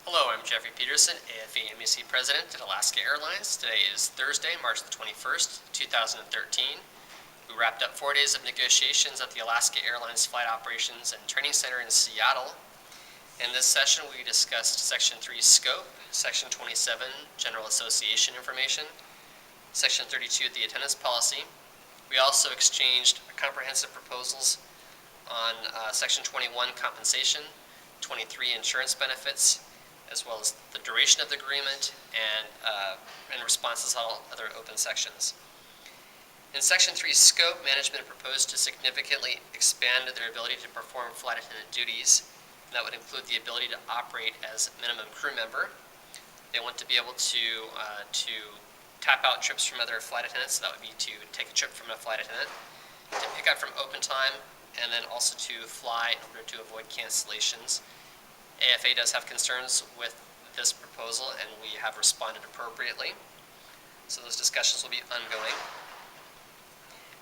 Hello, I'm Jeffrey Peterson, AFA and AS President at Alaska Airlines. Today is Thursday, March the 21st, 2013. We wrapped up 4 days of negotiations at the Alaska Airlines Flight Operations and Training Center in Seattle. In this session, we discussed Section 3 scope, Section 27 General Association information, Section 32 the Attendance Policy. We also exchanged comprehensive proposals on Section 21 Compensation, 23 Insurance Benefits, as well as the duration of the agreement and responses to all other open sections. In Section 3 scope, management proposed to significantly expand their ability to perform flight attendant duties. And that would include the ability to operate as a minimum crew member. They want to be able to tap out trips from other flight attendants. So that would be to take a trip from a flight attendant, to pick up from open time, and then also to fly in order to avoid cancellations. AFA does have concerns with this proposal, and we have responded appropriately. So those discussions will be ongoing.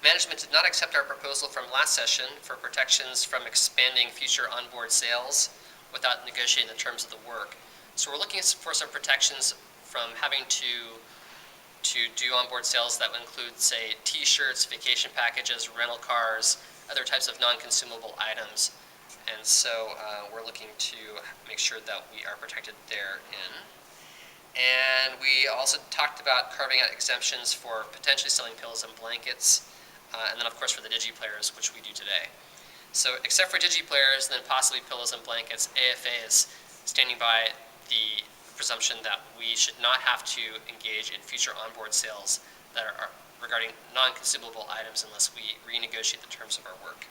Management did not accept our proposal from last session for protections from expanding future onboard sales without negotiating the terms of the work. So we're looking for some protections from having to do onboard sales that would include, say, t-shirts, vacation packages, rental cars, other types of non-consumable items. And so we're looking to make sure that we are protected therein. And we also talked about carving out exemptions for potentially selling pillows and blankets, and then of course for the digi-players, which we do today. So except for digi-players and then possibly pillows and blankets, AFA is standing by the presumption that we should not have to engage in future onboard sales that are regarding non-consumable items unless we renegotiate the terms of our work.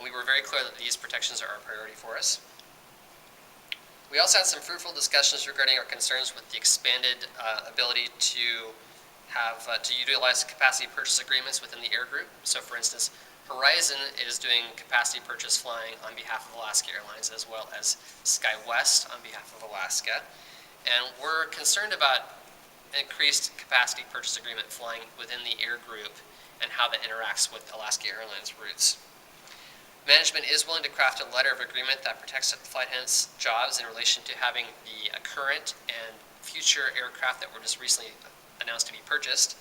We were very clear that these protections are a priority for us. We also had some fruitful discussions regarding our concerns with the expanded ability to utilize capacity purchase agreements within the air group. So for instance, Horizon is doing capacity purchase flying on behalf of Alaska Airlines as well as SkyWest on behalf of Alaska. And we're concerned about increased capacity purchase agreement flying within the air group and how that interacts with Alaska Airlines routes. Management is willing to craft a letter of agreement that protects flight attendants' jobs in relation to having the current and future aircraft that were just recently announced to be purchased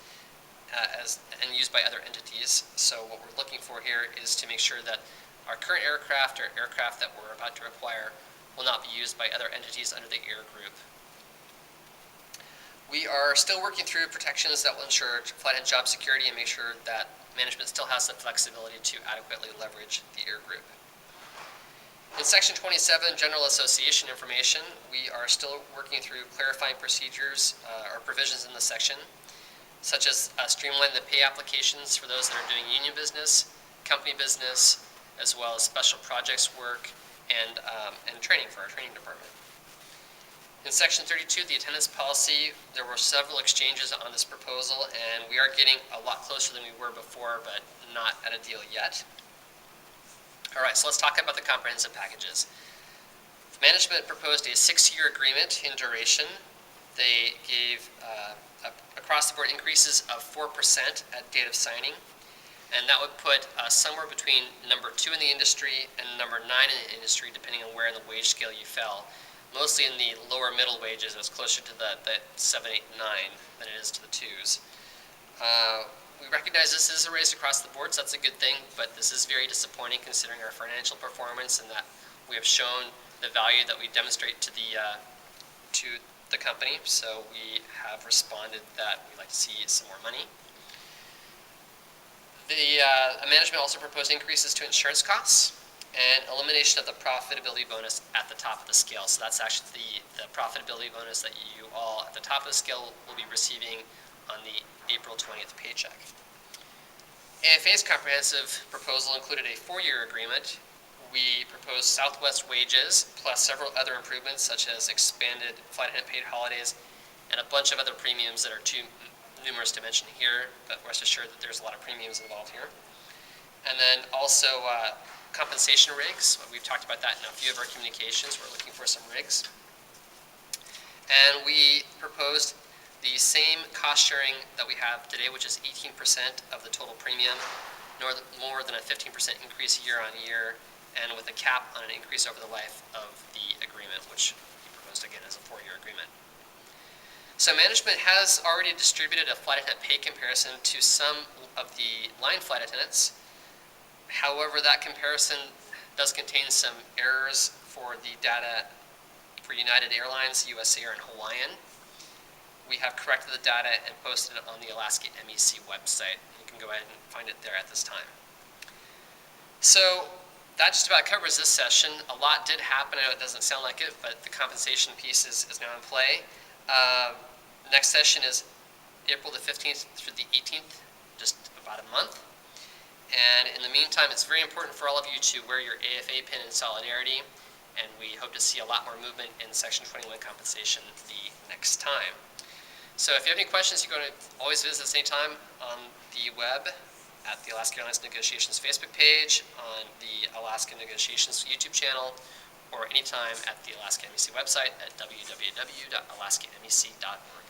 and used by other entities. So what we're looking for here is to make sure that our current aircraft or aircraft that we're about to acquire will not be used by other entities under the air group. We are still working through protections that will ensure flight attendant job security and make sure that management still has the flexibility to adequately leverage the air group. In Section 27, General Association information, we are still working through clarifying procedures or provisions in the section, such as streamlining the pay applications for those that are doing union business, company business, as well as special projects work and training for our training department. In Section 32, the attendance policy, there were several exchanges on this proposal, and we are getting a lot closer than we were before, but not at a deal yet. All right, so let's talk about the comprehensive packages. Management proposed a 6-year agreement in duration. They gave across-the-board increases of 4% at date of signing, and that would put somewhere between number 2 in the industry and number 9 in the industry, depending on where in the wage scale you fell. Mostly in the lower middle wages, it's closer to the 7, 8, 9 than it is to the 2s. We recognize this is a raise across the board, so that's a good thing, but this is very disappointing considering our financial performance and that we have shown the value that we demonstrate to the company, so we have responded that we'd like to see some more money. The management also proposed increases to insurance costs and elimination of the profitability bonus at the top of the scale. So that's actually the profitability bonus that you all at the top of the scale will be receiving on the April 20th paycheck. AFA's comprehensive proposal included a 4-year agreement. We proposed Southwest wages plus several other improvements such as expanded flight attendant paid holidays and a bunch of other premiums that are too numerous to mention here, but rest assured that there's a lot of premiums involved here. And then also compensation rigs. We've talked about that in a few of our communications. We're looking for some rigs. And we proposed the same cost sharing that we have today, which is 18% of the total premium, more than a 15% increase year on year, and with a cap on an increase over the life of the agreement, which we proposed, again, as a 4-year agreement. So management has already distributed a flight attendant pay comparison to some of the line flight attendants. However, that comparison does contain some errors for the data for United Airlines, US Air, and Hawaiian. We have corrected the data and posted it on the Alaska MEC website. You can go ahead and find it there at this time. So that just about covers this session. A lot did happen. I know it doesn't sound like it, but the compensation piece is now in play. Next session is April the 15th through the 18th, just about a month. And in the meantime, it's very important for all of you to wear your AFA pin in solidarity, and we hope to see a lot more movement in Section 21 compensation the next time. So if you have any questions, you can always visit us anytime on the web at the Alaska Airlines Negotiations Facebook page, on the Alaska Negotiations YouTube channel, or anytime at the Alaska MEC website at www.alaskaMEC.org.